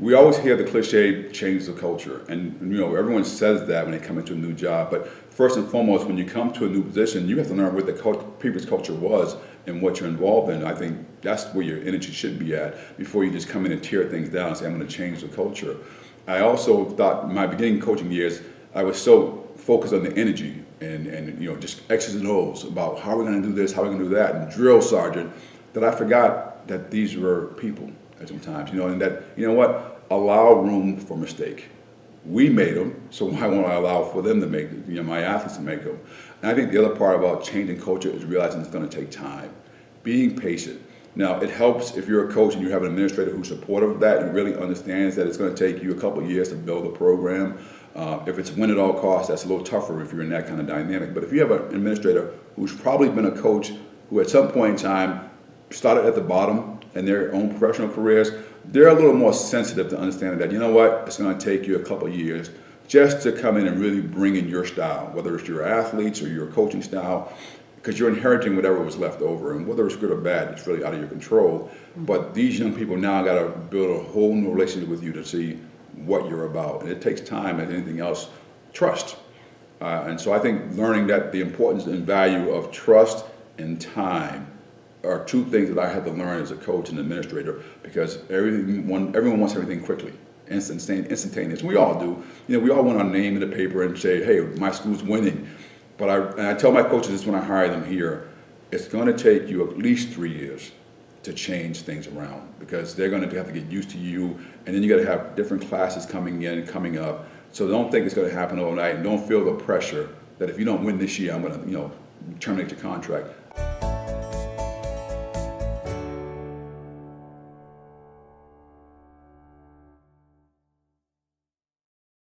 we always hear the cliche, change the culture. And, everyone says that when they come into a new job. But first and foremost, when you come to a new position, you have to learn what the previous culture was and what you're involved in. I think that's where your energy should be at before you just come in and tear things down and say, I'm going to change the culture. I also thought in my beginning coaching years, I was so focused on the energy and just X's and O's about how we're going to do this, how we're going to do that, and drill sergeant, that I forgot that these were people at sometimes, and that, allow room for mistake. We made them, so why won't I allow for them to make, my athletes to make them? And I think the other part about changing culture is realizing it's going to take time. Being patient. Now, it helps if you're a coach and you have an administrator who's supportive of that and really understands that it's going to take you a couple of years to build a program. If it's win at all costs, that's a little tougher if you're in that kind of dynamic. But if you have an administrator who's probably been a coach who at some point in time started at the bottom in their own professional careers, they're a little more sensitive to understanding that, it's going to take you a couple of years just to come in and really bring in your style, whether it's your athletes or your coaching style, because you're inheriting whatever was left over, and whether it's good or bad, it's really out of your control. But these young people now got to build a whole new relationship with you to see what you're about, and it takes time, as anything else, trust. And so I think learning that the importance and value of trust and time are two things that I had to learn as a coach and administrator, because everyone wants everything quickly, instantaneous. We all do. We all want our name in the paper and say, hey, my school's winning. But I tell my coaches this when I hire them here, it's going to take you at least 3 years to change things around, because they're going to have to get used to you, and then you got to have different classes coming in and coming up. So don't think it's going to happen overnight, and don't feel the pressure that if you don't win this year, I'm going to terminate your contract.